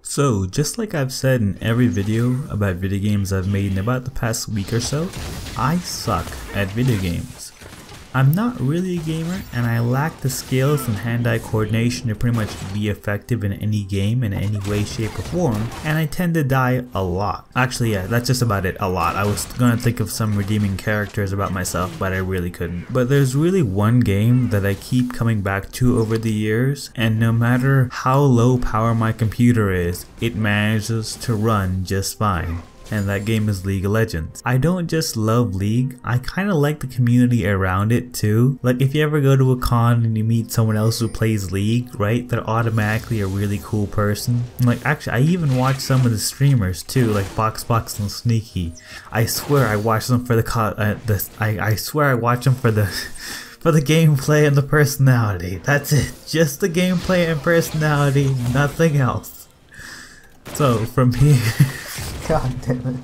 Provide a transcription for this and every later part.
So, just like I've said in every video about video games I've made in about the past week or so, I suck at video games. I'm not really a gamer, and I lack the skills and hand-eye coordination to pretty much be effective in any game in any way, shape, or form, and I tend to die a lot. Actually, yeah, that's just about it, a lot. I was gonna think of some redeeming characters about myself, but I really couldn't. But there's really one game that I keep coming back to over the years, and no matter how low power my computer is, it manages to run just fine. And that game is League of Legends. I don't just love League, I kinda like the community around it too. Like if you ever go to a con and you meet someone else who plays League, right, they're automatically a really cool person. Like actually I even watch some of the streamers too, like Boxbox and Sneaky. I swear I watch them for I swear I watch them for the for the gameplay and the personality. That's it. Just the gameplay and personality, nothing else. So from here God damn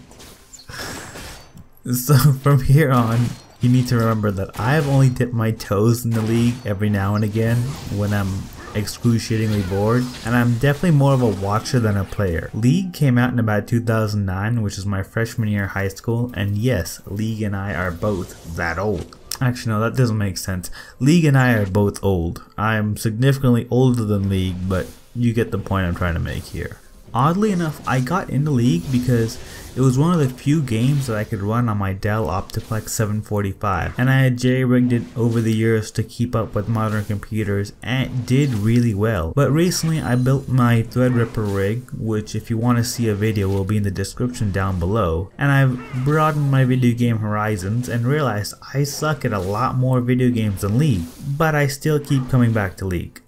it. So from here on, you need to remember that I have only dipped my toes in the League every now and again when I'm excruciatingly bored, and I'm definitely more of a watcher than a player. League came out in about 2009, which is my freshman year of high school, and yes, League and I are both that old. Actually no, that doesn't make sense. League and I are both old. I'm significantly older than League, but you get the point I'm trying to make here. Oddly enough, I got into League because it was one of the few games that I could run on my Dell Optiplex 745, and I had jerry-rigged it over the years to keep up with modern computers, and it did really well. But recently I built my Threadripper rig, which if you want to see a video will be in the description down below, and I've broadened my video game horizons and realized I suck at a lot more video games than League, but I still keep coming back to League.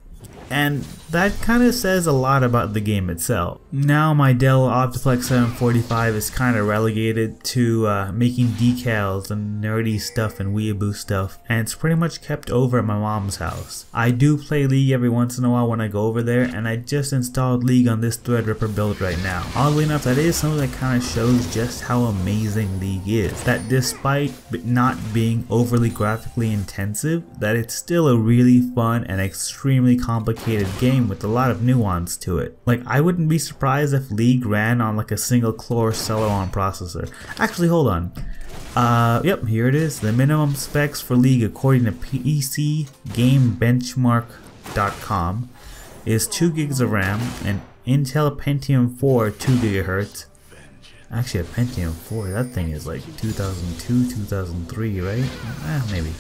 And that kind of says a lot about the game itself. Now my Dell Optiplex 745 is kind of relegated to making decals and nerdy stuff and weeaboo stuff, and it's pretty much kept over at my mom's house. I do play League every once in a while when I go over there, and I just installed League on this Threadripper build right now. Oddly enough, that is something that kind of shows just how amazing League is. That despite not being overly graphically intensive, that it's still a really fun and extremely complicated game with a lot of nuance to it. Like I wouldn't be surprised if League ran on like a single core Celeron processor. Actually hold on. Yep, here it is. The minimum specs for League according to PCGameBenchmark.com is 2 gigs of RAM, and Intel Pentium 4 2 GHz. Actually a Pentium 4, that thing is like 2002, 2003, right? Maybe.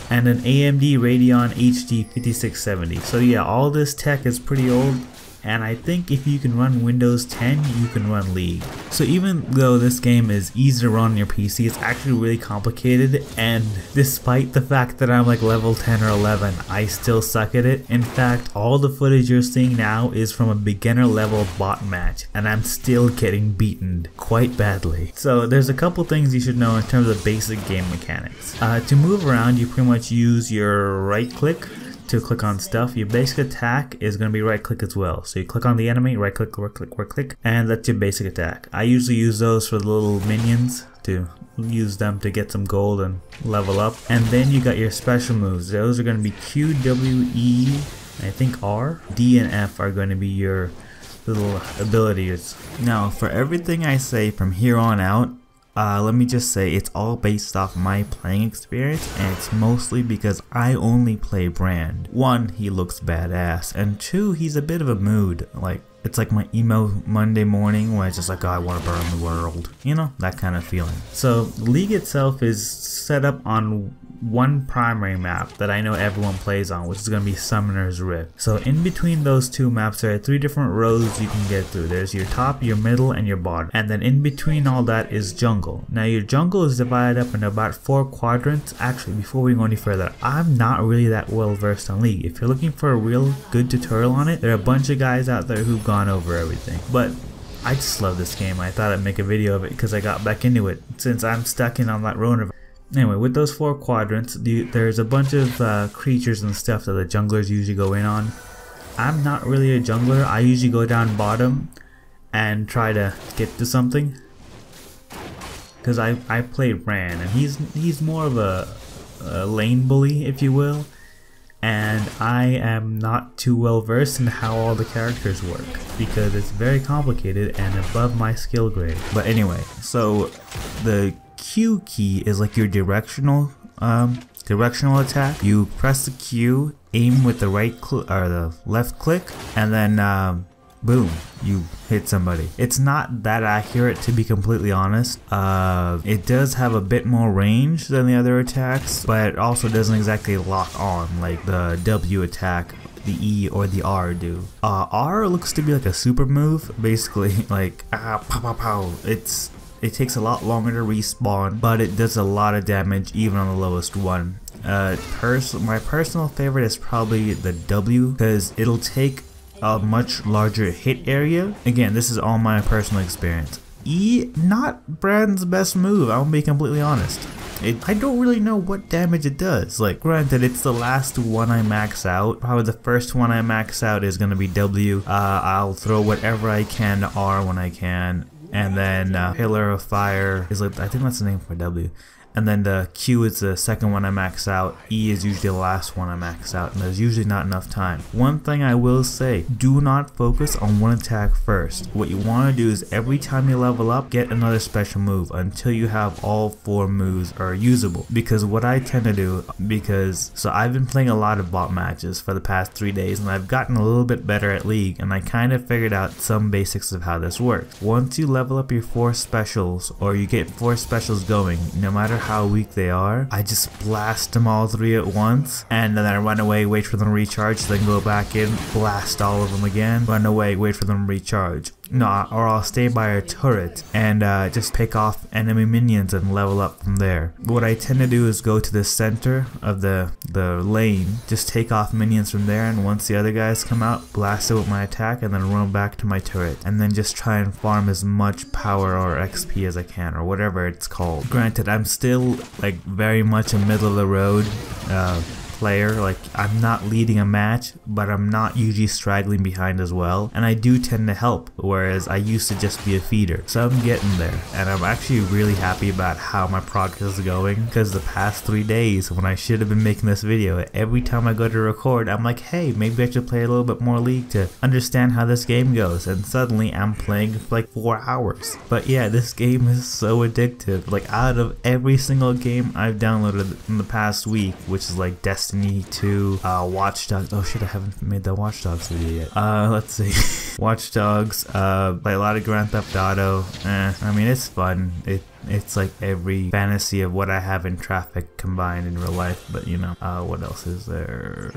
And an AMD Radeon HD 5670. So yeah, all this tech is pretty old, and I think if you can run Windows 10, you can run League. So even though this game is easy to run on your PC, it's actually really complicated, and despite the fact that I'm like level 10 or 11, I still suck at it. In fact, all the footage you're seeing now is from a beginner level bot match, and I'm still getting beaten quite badly. So there's a couple things you should know in terms of basic game mechanics. To move around, you pretty much use your right click to click on stuff. Your basic attack is going to be right click as well. So you click on the enemy, right click, and that's your basic attack. I usually use those for the little minions to use them to get some gold and level up. And then you got your special moves. Those are going to be Q, W, E, I think R. D and F are going to be your little abilities. Now for everything I say from here on out, let me just say it's all based off my playing experience, and it's mostly because I only play Brand. 1, he looks badass, and 2, he's a bit of a mood. Like, it's like my emo Monday morning where it's just like, oh, I want to burn the world. You know, that kind of feeling. So League itself is set up on one primary map that I know everyone plays on, which is going to be Summoner's Rift. So in between those two maps there are 3 different roads you can get through. There's your top, your middle, and your bottom. And then in between all that is jungle. Now your jungle is divided up into about 4 quadrants. Actually, before we go any further, I'm not really that well versed on League. If you're looking for a real good tutorial on it, there are a bunch of guys out there who've gone over everything. But I just love this game. I thought I'd make a video of it because I got back into it since I'm stuck in on that road. Anyway, with those 4 quadrants, there's a bunch of creatures and stuff that the junglers usually go in on. I'm not really a jungler. I usually go down bottom and try to get to something, because I play Ran, and he's more of a lane bully, if you will. and I am not too well versed in how all the characters work because it's very complicated and above my skill grade. But anyway, so the Q key is like your directional attack. You press the Q, aim with the right click or the left click, and then boom, you hit somebody. It's not that accurate, to be completely honest. It does have a bit more range than the other attacks, but it also doesn't exactly lock on like the W attack, the E or the R do. R looks to be like a super move, basically like pow pow pow. It takes a lot longer to respawn, but it does a lot of damage even on the lowest one. My personal favorite is probably the W, because it'll take a much larger hit area. Again, this is all my personal experience. E, not Brand's best move, I'll be completely honest. I don't really know what damage it does. Like, granted, it's the last one I max out. Probably the first one I max out is gonna be W. I'll throw whatever I can to R when I can. And then Pillar of Fire is like, I think that's the name for W. And then the Q is the second one I max out. E is usually the last one I max out, and there's usually not enough time. One thing I will say, do not focus on one attack first. What you want to do is every time you level up, get another special move until you have all 4 moves are usable. Because what I tend to do, so I've been playing a lot of bot matches for the past 3 days, and I've gotten a little bit better at League, and I kind of figured out some basics of how this works. Once you level up your 4 specials, or you get 4 specials going, no matter how weak they are, I just blast them all 3 at once, and then I run away, wait for them to recharge, then go back in, blast all of them again, run away, wait for them to recharge. No, or I'll stay by a turret and just pick off enemy minions and level up from there. What I tend to do is go to the center of the lane, just take off minions from there, and once the other guys come out, blast it with my attack and then run back to my turret, and then just try and farm as much power or XP as I can, or whatever it's called. Granted, I'm still like very much a middle of the road player. Like, I'm not leading a match, but I'm not usually straggling behind as well, and I do tend to help, whereas I used to just be a feeder. So I'm getting there, and I'm actually really happy about how my progress is going, because the past 3 days when I should have been making this video, every time I go to record, I'm like, hey, maybe I should play a little bit more League to understand how this game goes, and suddenly I'm playing for like 4 hours. But yeah, this game is so addictive. Like, out of every single game I've downloaded in the past week, which is like Destiny 2, Watch Dogs. Oh shit, I haven't made the Watch Dogs video yet. Let's see. Watch Dogs, play a lot of Grand Theft Auto. I mean, it's fun. It's like every fantasy of what I have in Traffic combined in real life, but you know, what else is there?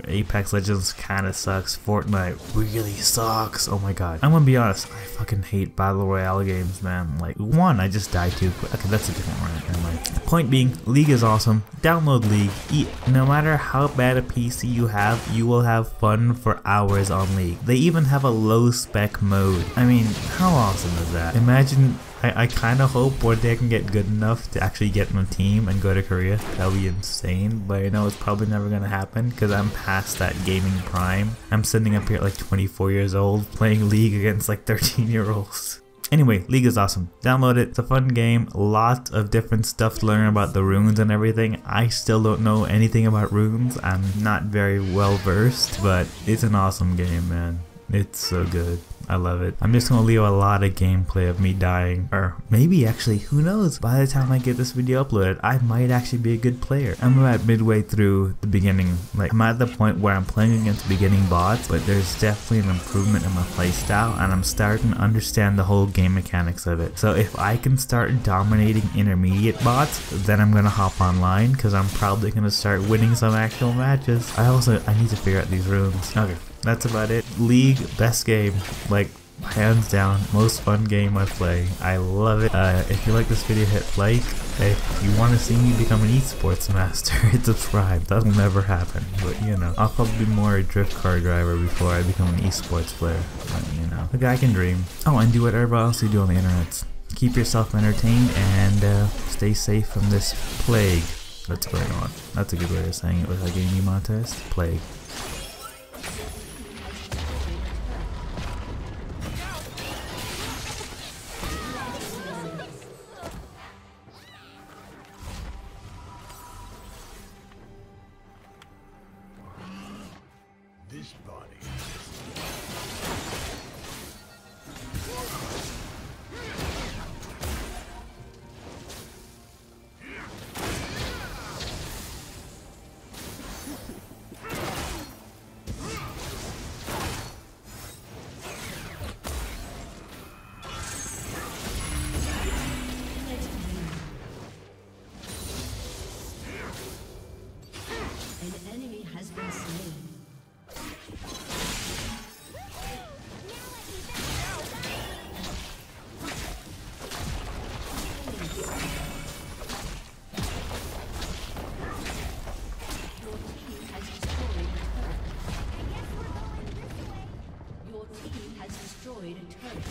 Apex Legends kind of sucks. Fortnite really sucks. Oh my god. I'm gonna be honest, I fucking hate Battle Royale games, man. Like, one, I just die too quick. Okay, that's a different one. And like, point being, League is awesome. Download League. No matter how bad a PC you have, you will have fun for hours on League. They even have a low spec mode. I mean, how awesome is that? Imagine, I kind of hope one day I can get good enough to actually get on a team and go to Korea. That would be insane, but I know it's probably never going to happen because I'm past that gaming prime. I'm sitting up here at like 24 years old playing League against like 13-year-olds. Anyway, League is awesome. Download it. It's a fun game. A lot of different stuff to learn about the runes and everything. I still don't know anything about runes. I'm not very well versed, but it's an awesome game, man. It's so good. I love it. I'm just gonna leave a lot of gameplay of me dying, or maybe actually, who knows, by the time I get this video uploaded, I might actually be a good player. I'm about midway through the beginning. Like, I'm at the point where I'm playing against beginning bots, but there's definitely an improvement in my playstyle, and I'm starting to understand the whole game mechanics of it. So if I can start dominating intermediate bots, then I'm gonna hop online, because I'm probably gonna start winning some actual matches. I need to figure out these runes. Okay. That's about it. League, best game, like, hands down, most fun game I play. I love it. If you like this video, hit like. If you want to see me become an esports master, hit subscribe. That'll never happen, but you know, I'll probably be more a drift car driver before I become an esports player. But, you know, the guy can dream. Oh, and do whatever else you do on the internet. Keep yourself entertained and stay safe from this plague that's going on. That's a good way of saying it without getting demonetized. Plague. destroyed a turret.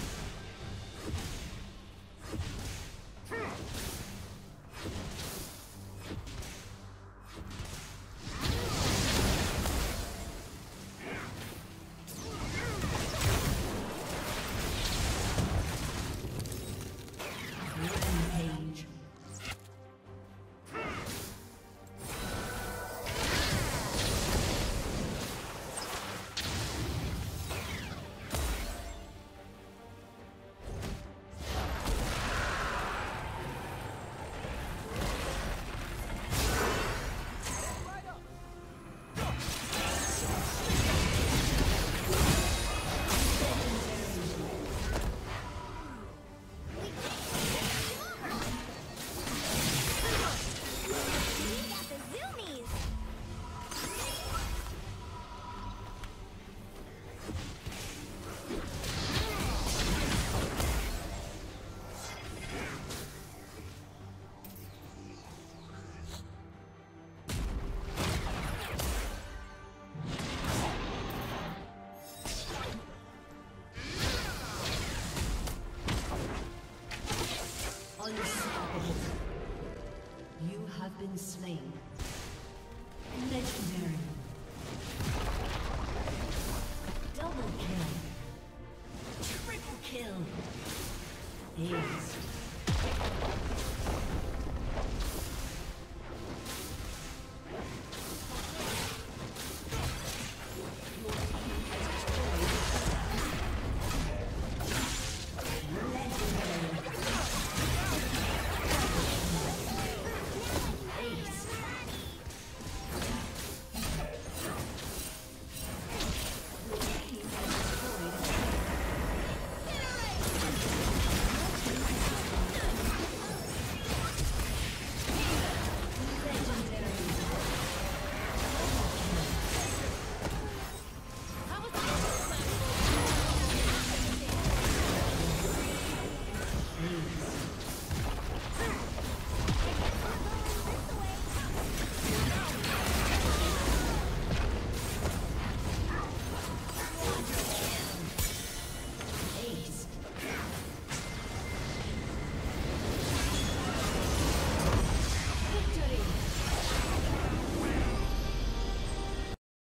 Rampage. Unstoppable. You have been slain. Legendary. Double kill. Triple kill. Ace.